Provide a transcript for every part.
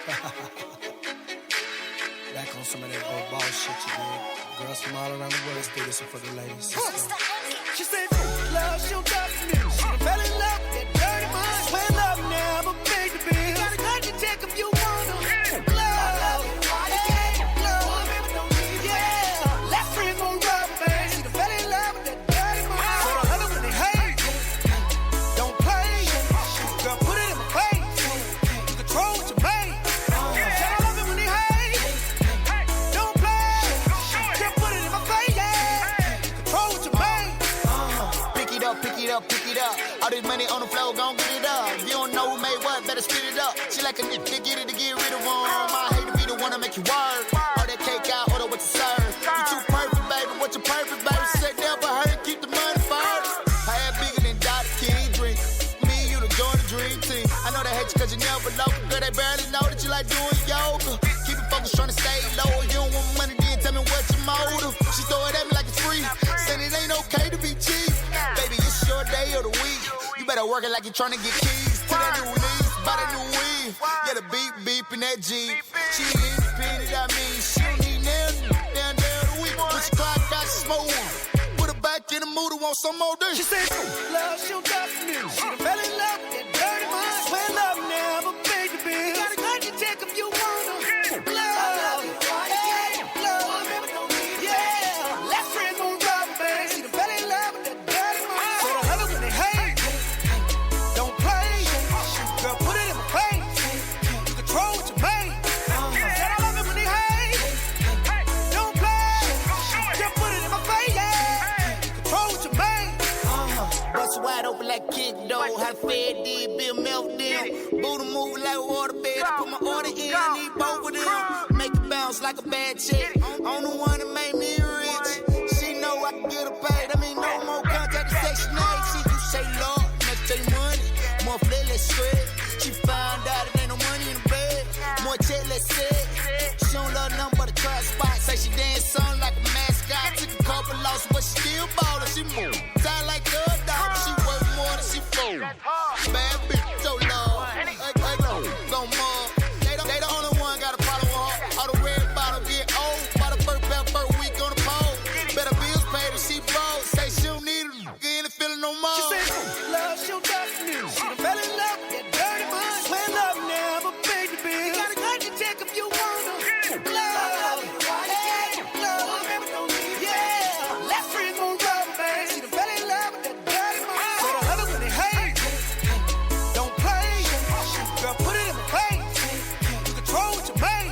Back on some of that old ball shit you did. Girls from all around the world, let's do this one for the ladies. She said, love, she'll talk to me. She done fell in love with that dirty mind. Swear love never paid the bill. You gotta cut your check if you wanna. Love, yeah. Last friends won't rub, man. She done fell in love with that dirty mind. So the other when they hate, don't play. Girl, put it in my face. You control what you make. I love it when they hate. Don't play. Girl, put it in my face, yeah. Control what you make. Pick it up, pick it up, pick it up. All this money on the floor, gon' get it up. If you don't know who made what, better spit it up. She like a nigga, get it to get rid of them. I hate to be the one to make you work. All that cake out, order what you serve. You too perfect, baby, what you perfect, baby. She said never heard, keep the money first. I had bigger than Dr. King dream. Me, you the join the dream team. I know they hate you cause you never local. Girl, they barely know that you like doing yoga. Keep it focused, trying to stay low. You don't want money, then tell me what your motive. She throw it at me like it's free. Saying it ain't okay to be cheap. Baby, it's your day of the week. You better work it like you're trying to get keys to that new lease, buy that new weed. Yeah, the beep beep in that Jeep. She independent, I mean, she don't need nothing down there of the week. When she clock out, she smoke one. Put her back in the mood and want some more dish. She said, love, she'll talk to me. She done fell in love with that dirty mind. Swear love never paid the bill. You gotta cut your check if you wanna. Love, yeah. Last friends won't rub, man. She done fell in love with that dirty mind. So the other when they hate, don't play. Girl, put it in my face. You control what you make. Said I love it when they hate. Don't play. Girl, put it in my face, yeah. Control what you make. Bust wide open like kick dough. How the Fed did, Bill meltdown. Booty move like waterbed. I put my order in, I need both of them. Make it bounce like a bad chick. On the one that made me rich. She know I can get her paid. I mean, no more contact to Section 8. She you say Lord, must take money. More flip, let's spread. She found out it ain't no money in the bed. More check, let's set. She don't love nothing but a trap spot. Say she dance on like a mascot. Took a couple losses, but she still ballin'. She move. Sound like a dog, but she worth more than she fool. Bad bitch, so love. Gon' mug. They the only one got a problem with her. All the red bottle get old. By the first week on the pole. Better bills paid if she broke. Say she don't need it. Ain't feeling no more. She said, love, she'll talk to me. She done fell in love with that dirty mind. Swear love never paid the bill. You gotta cut your check if you wanna. Love, yeah. Last friends won't rub, man. She done fell in love with that dirty mind. So the other when they hate, don't play. Girl, put it in my face. You control what you make.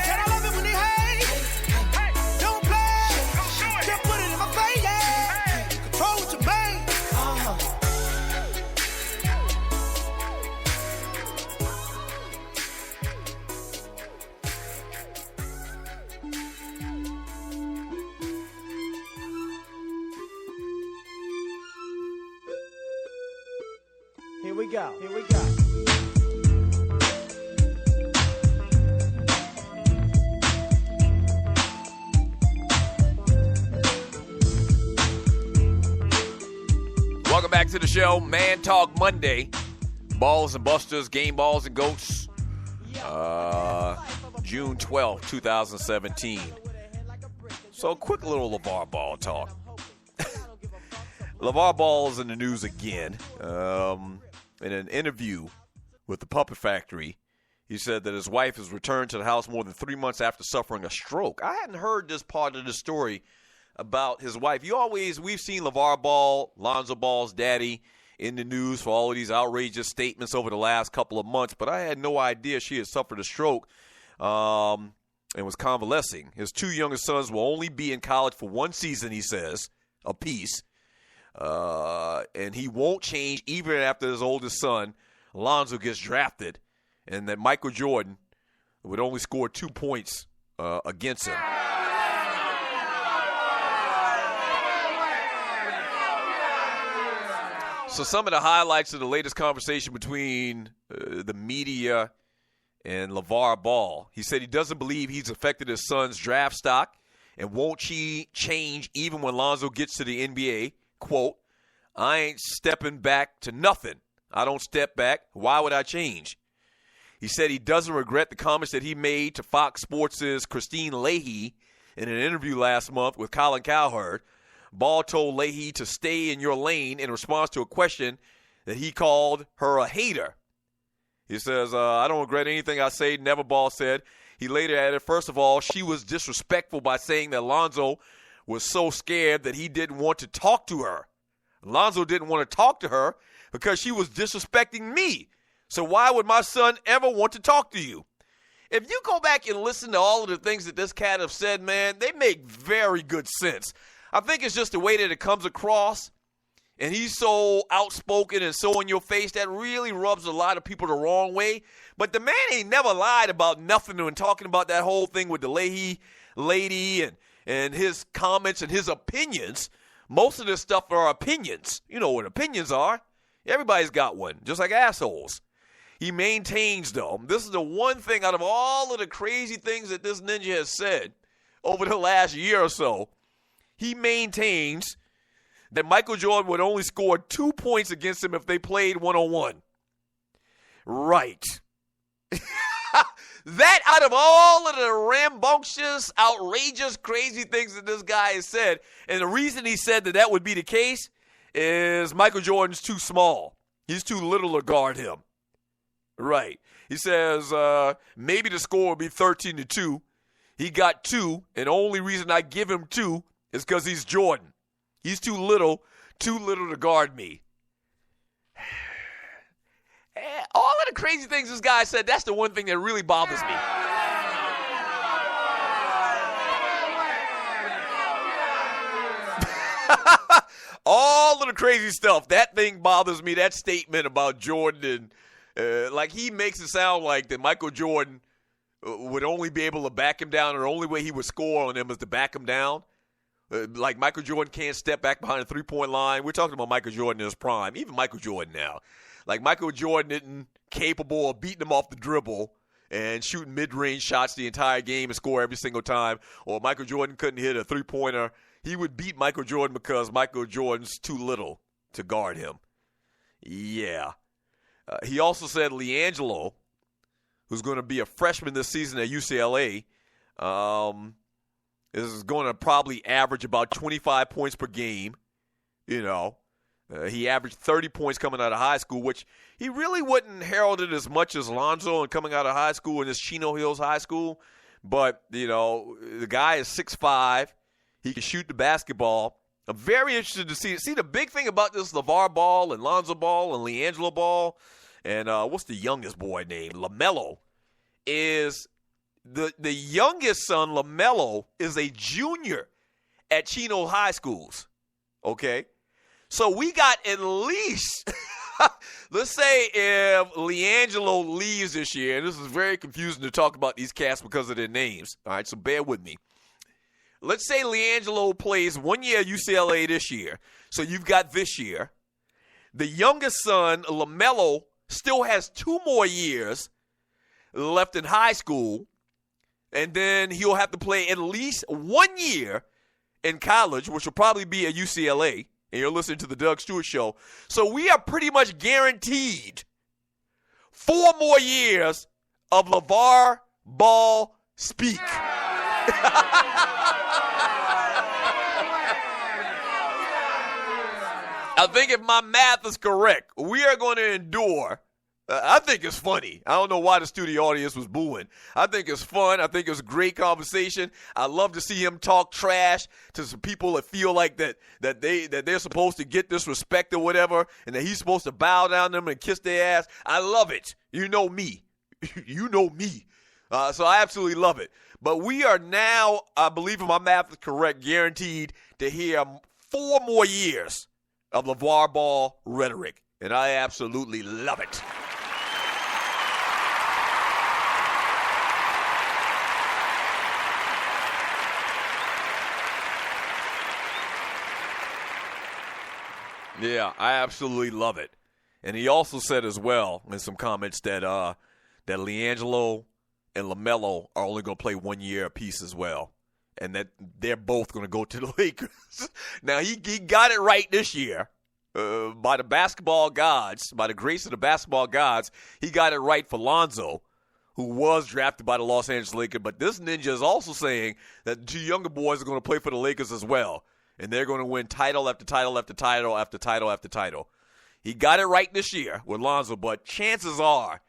Said I love it when they hate. Don't play. Girl, put it in my face, yeah. Control what you make. Here we go. Here we go. Welcome back to the show, Man Talk Monday. Balls and Busters, Game Balls and Goats. June 12th, 2017. So, quick little Levar Ball talk. Levar Ball is in the news again. In an interview with the Puppet Factory, he said that his wife has returned to the house more than 3 months after suffering a stroke. I hadn't heard this part of the story about his wife. We've seen Levar Ball, Lonzo Ball's daddy, in the news for all of these outrageous statements over the last couple of months, but I had no idea she had suffered a stroke and was convalescing. His two youngest sons will only be in college for one season, he says, apiece. And he won't change even after his oldest son, Lonzo, gets drafted, and that Michael Jordan would only score 2 points against him. So some of the highlights of the latest conversation between the media and Levar Ball. He said he doesn't believe he's affected his son's draft stock and won't change even when Lonzo gets to the NBA. Quote, I ain't stepping back to nothing. I don't step back. Why would I change? He said he doesn't regret the comments that he made to Fox Sports' Christine Leahy in an interview last month with Colin Cowherd. Ball told Leahy to stay in your lane in response to a question that he called her a hater. He says, I don't regret anything I say, never, Ball said. He later added, first of all, she was disrespectful by saying that Lonzo was so scared that he didn't want to talk to her. Lonzo didn't want to talk to her because she was disrespecting me. So why would my son ever want to talk to you? If you go back and listen to all of the things that this cat have said, man, they make very good sense. I think it's just the way that it comes across, and he's so outspoken and so in your face that really rubs a lot of people the wrong way. But the man ain't never lied about nothing when talking about that whole thing with the Leahy lady and his comments and his opinions. Most of this stuff are opinions. You know what opinions are. Everybody's got one, just like assholes. He maintains, though, this is the one thing out of all of the crazy things that this ninja has said over the last year or so, he maintains that Michael Jordan would only score 2 points against him if they played one-on-one. Right. That out of all of the rambunctious, outrageous, crazy things that this guy has said, and the reason he said that would be the case is Michael Jordan's too small. He's too little to guard him. Right. He says maybe the score will be 13-2. He got 2, and the only reason I give him 2 is because he's Jordan. He's too little to guard me. All of the crazy things this guy said, that's the one thing that really bothers me. All of the crazy stuff, that thing bothers me, that statement about Jordan. And like he makes it sound like that Michael Jordan would only be able to back him down, or the only way he would score on him is to back him down. Like Michael Jordan can't step back behind the three-point line. We're talking about Michael Jordan in his prime, even Michael Jordan now. Like Michael Jordan isn't capable of beating him off the dribble and shooting mid-range shots the entire game and score every single time. Or Michael Jordan couldn't hit a three-pointer. He would beat Michael Jordan because Michael Jordan's too little to guard him. Yeah. He also said LiAngelo, who's going to be a freshman this season at UCLA, is going to probably average about 25 points per game. You know, he averaged 30 points coming out of high school, which he really wouldn't herald it as much as Lonzo and coming out of high school in this Chino Hills High School. But, you know, the guy is 6'5". He can shoot the basketball. I'm very interested to see it. See, the big thing about this Levar Ball and Lonzo Ball and LiAngelo Ball and what's the youngest boy named? LaMelo is the youngest son, LaMelo, is a junior at Chino High Schools. Okay? So we got at least, let's say if LiAngelo leaves this year, and this is very confusing to talk about these cats because of their names. All right, so bear with me. Let's say LiAngelo plays 1 year at UCLA this year. So you've got this year. The youngest son, LaMelo, still has 2 more years left in high school. And then he'll have to play at least 1 year in college, which will probably be at UCLA. And you're listening to the Doug Stewart Show. So we are pretty much guaranteed 4 more years of Levar Ball speak. I think if my math is correct, we are going to endure. I think it's funny. I don't know why the studio audience was booing. I think it's fun. I think it's great conversation. I love to see him talk trash to some people that feel like that they're supposed to get this respect or whatever, and that he's supposed to bow down to them and kiss their ass. I love it. You know me. You know me. So I absolutely love it. But we are now, I believe if my math is correct, guaranteed to hear 4 more years of LeVar Ball rhetoric. And I absolutely love it. Yeah, I absolutely love it. And he also said as well in some comments that that LiAngelo and LaMelo are only going to play 1 year apiece as well. And that they're both going to go to the Lakers. Now, he got it right this year. By the basketball gods, by the grace of the basketball gods, he got it right for Lonzo. who was drafted by the Los Angeles Lakers. But this ninja is also saying that the two younger boys are going to play for the Lakers as well. And they're going to win title after title after title after title after title. He got it right this year with Lonzo, but chances are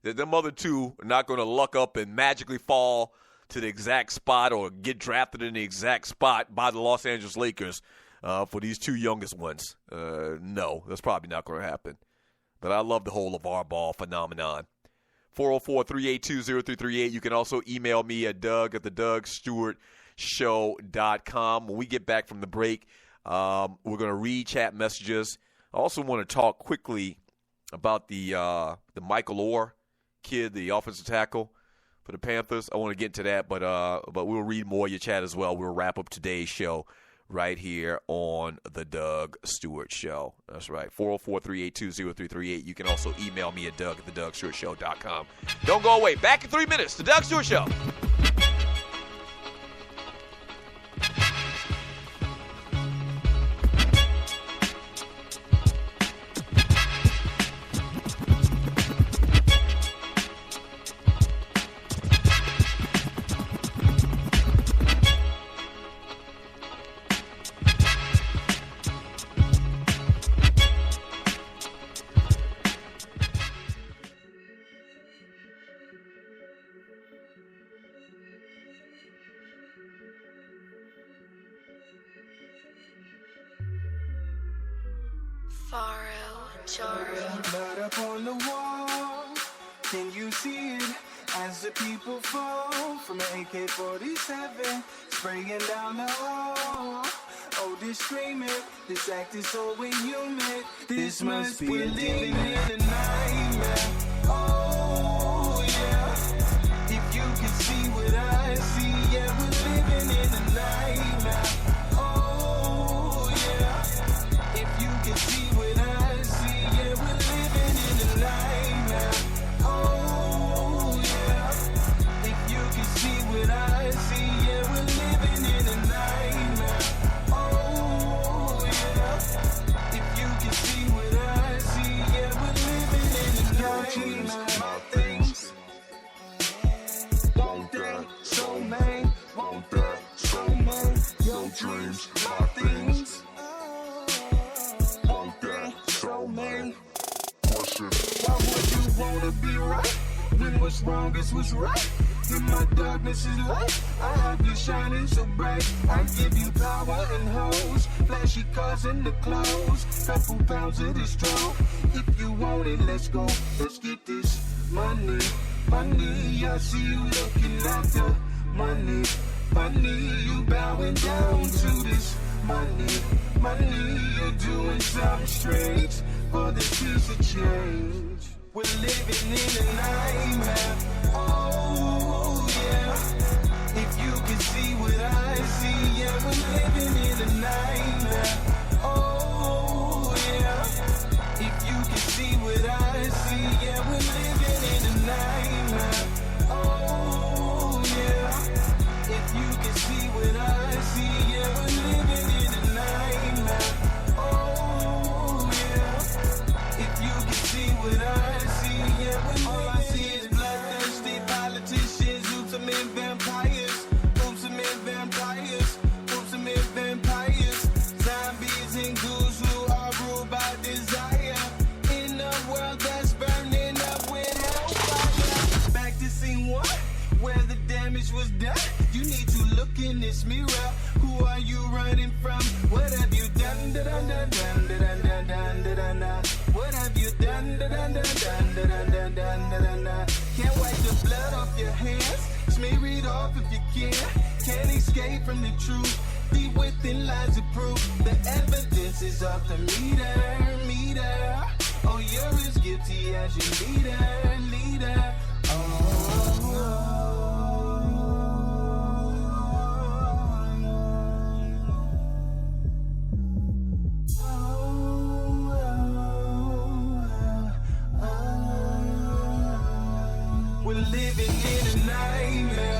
that them other two are not going to luck up and magically fall to the exact spot or get drafted in the exact spot by the Los Angeles Lakers for these two youngest ones. No, that's probably not going to happen. But I love the whole Levar Ball phenomenon. 404-382-0338. You can also email me at doug@dougstewartshow.com. When we get back from the break, we're going to read chat messages. I also want to talk quickly about the Michael Oher kid, the offensive tackle for the Panthers. I want to get into that, but we'll read more of your chat as well. We'll wrap up today's show right here on the Doug Stewart Show. That's right, 404-382-0338. You can also email me at doug@dougstewartshow.com. Don't go away. Back in 3 minutes. The Doug Stewart Show. Blood up on the wall, can you see it? As the people fall from an AK-47, spraying down the hall. Oh, this screaming, this act is so inhuman. This must be living in a nightmare. Oh, yeah. If you can see what I see, yeah, we're living in a nightmare. Oh, yeah. If you can see what I see, yeah, we're living in a nightmare. Oh, yeah. If you can see what I see, yeah, we're living in a nightmare. Oh, yeah. If you can see what I see, yeah, we're living in a nightmare. My things, want that so man, want that so man. Your dreams, my things. Why would you wanna be right when what's wrong is what's right? In my darkness is light. I have you shining so bright. I give you power and hoes, flashy cars and the clothes, couple pounds of this strong. If you want it, let's go. Let's get this money, money. I see you looking at the money, money. You bowing down to this money, money. You're doing something strange for this piece of change. We're living in a nightmare. Oh, yeah. If you can see what I see, yeah, we're living in a nightmare. Oh, yeah. If you can see what I see, yeah, we're living in a nightmare. Oh, yeah. If you can see what I see, yeah, we're living in a nightmare. Oh, yeah. If you can see what I see, yeah, all I see is bloodthirsty politicians, ultimate vampires, ultimate vampires, ultimate vampires, zombies and ghouls who are ruled by desire, in a world that's burning up with hellfire. Back to scene one, where the damage was done. You need to look in this mirror. Who are you running from? What have you done? What have you done? Can't wipe the blood off your hands. Smear it off if you can. Can't escape from the truth. Deep within lies of proof. The evidence is off the meter. Oh, you're as guilty as your leader. We're living in a nightmare.